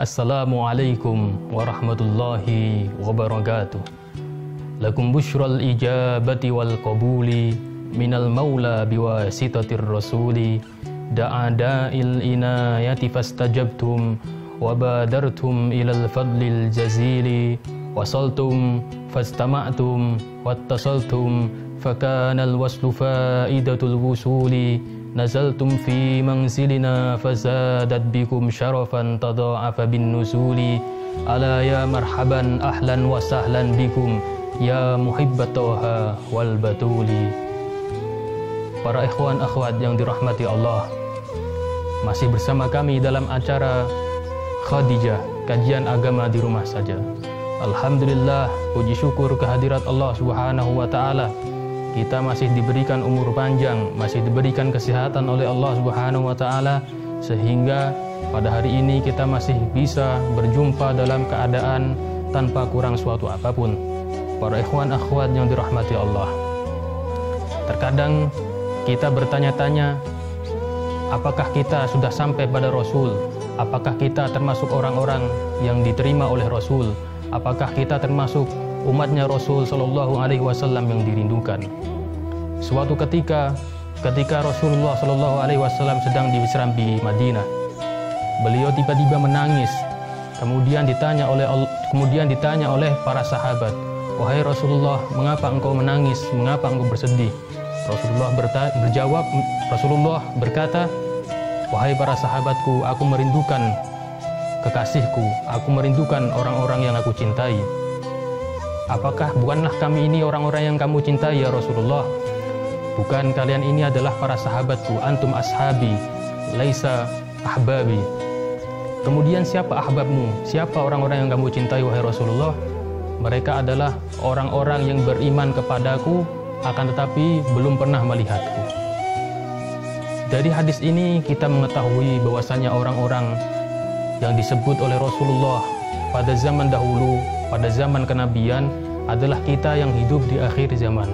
Assalamualaikum warahmatullahi wabarakatuh. Lakum busyral ijabati wal qabuli minal maula biwasitatir rasuli. Da'a da'il inayati fastajabtum wa badartum ilal fadlil jazili. Wasaltum fastama'tum wattasaltum fakanal waslu faidatul wusuli. Nazaltum fi manzilina fazadat bikum syarafan tadha'afa bin nuzuli. Ala ya marhaban ahlan wa sahlan bikum ya muhibbat toha wal batuli. Para ikhwan akhwat yang dirahmati Allah, masih bersama kami dalam acara Khadijah, kajian agama di rumah saja. Alhamdulillah, puji syukur kehadirat Allah Subhanahu wa taala. Kita masih diberikan umur panjang, masih diberikan kesehatan oleh Allah Subhanahu wa taala, sehingga pada hari ini kita masih bisa berjumpa dalam keadaan tanpa kurang suatu apapun. Para ikhwan akhwat yang dirahmati Allah, terkadang kita bertanya-tanya, apakah kita sudah sampai pada Rasul? Apakah kita termasuk orang-orang yang diterima oleh Rasul? Apakah kita termasuk umatnya Rasul Sallallahu Alaihi Wasallam yang dirindukan? Suatu ketika Rasulullah Sallallahu Alaihi Wasallam sedang diserambi Madinah, beliau tiba-tiba menangis. Kemudian ditanya oleh para sahabat, wahai Rasulullah, mengapa engkau menangis? Mengapa engkau bersedih? Rasulullah berkata, wahai para sahabatku, aku merindukan kekasihku, aku merindukan orang-orang yang aku cintai. Bukanlah kami ini orang-orang yang kamu cintai ya Rasulullah? Bukan kalian ini adalah para sahabatku, antum ashabi, laisa ahbabi. Kemudian siapa ahbabmu? Siapa orang-orang yang kamu cintai wahai Rasulullah? Mereka adalah orang-orang yang beriman kepadaku, akan tetapi belum pernah melihatku. Dari hadis ini kita mengetahui bahwasanya orang-orang yang disebut oleh Rasulullah pada zaman dahulu, pada zaman kenabian, adalah kita yang hidup di akhir zaman.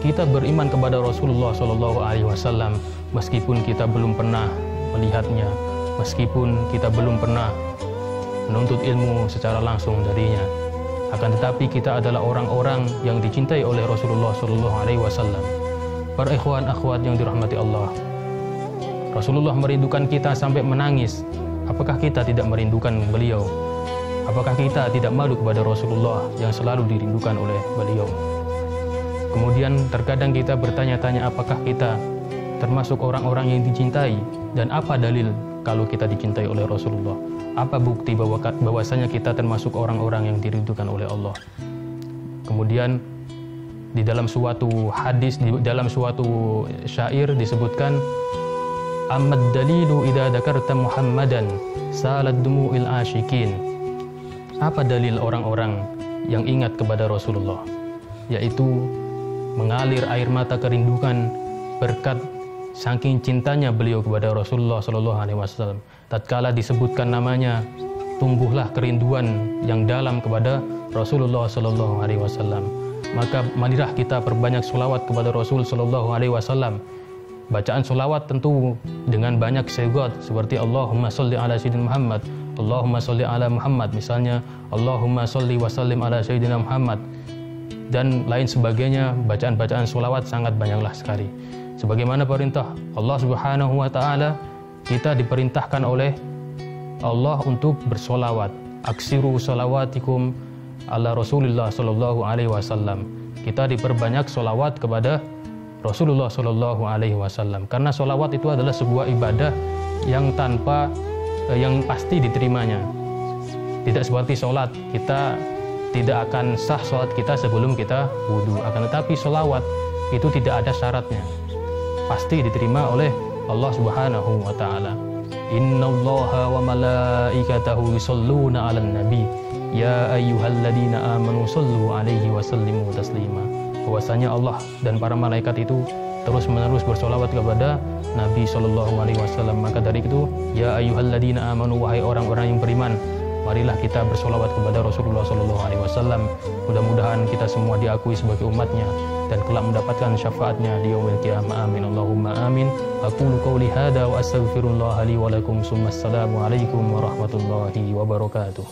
Kita beriman kepada Rasulullah Shallallahu Alaihi Wasallam meskipun kita belum pernah melihatnya, meskipun kita belum pernah menuntut ilmu secara langsung darinya. Akan tetapi kita adalah orang-orang yang dicintai oleh Rasulullah Shallallahu Alaihi Wasallam. Para ikhwan akhwat yang dirahmati Allah, Rasulullah merindukan kita sampai menangis. Apakah kita tidak merindukan beliau? Apakah kita tidak malu kepada Rasulullah yang selalu dirindukan oleh beliau? Kemudian terkadang kita bertanya-tanya, apakah kita termasuk orang-orang yang dicintai? Dan apa dalil kalau kita dicintai oleh Rasulullah? Apa bukti bahwasanya kita termasuk orang-orang yang dirindukan oleh Allah? Kemudian di dalam suatu hadis, di dalam suatu syair disebutkan, Ahmad dalilu idza dzakarta Muhammadan salat dumu'il asyikin. Apa dalil orang-orang yang ingat kepada Rasulullah? Yaitu mengalir air mata kerinduan berkat saking cintanya beliau kepada Rasulullah Sallallahu Alaihi Wasallam. Tatkala disebutkan namanya, tumbuhlah kerinduan yang dalam kepada Rasulullah Sallallahu Alaihi Wasallam. Maka marilah kita perbanyak sholawat kepada Rasul Sallallahu Alaihi Wasallam. Bacaan sholawat tentu dengan banyak sigat seperti Allahumma sholli ala sayyidina Muhammad, Allahumma sholli ala Muhammad, misalnya Allahumma sholli wa sallim ala sayyidina Muhammad, dan lain sebagainya. Bacaan-bacaan sholawat sangat banyaklah sekali. Sebagaimana perintah Allah Subhanahu wa taala, kita diperintahkan oleh Allah untuk bersolawat. Aksiru sholawatikum ala Rasulillah Sallallahu Alaihi Wasallam. Kita diperbanyak solawat kepada Rasulullah Sallallahu Alaihi Wasallam, karena solawat itu adalah sebuah ibadah yang yang pasti diterimanya. Tidak seperti sholat, kita tidak akan sah sholat kita sebelum kita wudhu. Akan tetapi solawat itu tidak ada syaratnya, pasti diterima oleh Allah Subhanahu wa taala. Innallaha wa malaikatahu yusholluna 'alan nabi ya ayyuhalladzina amanu shollu 'alaihi wa sallimu taslima. Bahwasanya Allah dan para malaikat itu terus-menerus bersolawat kepada Nabi Shallallahu Alaihi Wasallam. Maka dari itu, ya ayyuhalladzina amanu, wahai orang-orang yang beriman, marilah kita bersolawat kepada Rasulullah SAW. Mudah-mudahan kita semua diakui sebagai umatnya dan kelak mendapatkan syafaatnya di yaumil qiyamah. Amin Allahumma amin. Aqulu qawli hadza wa astaghfirullah li wa lakum. Assalamu alaikum warahmatullahi wabarakatuh.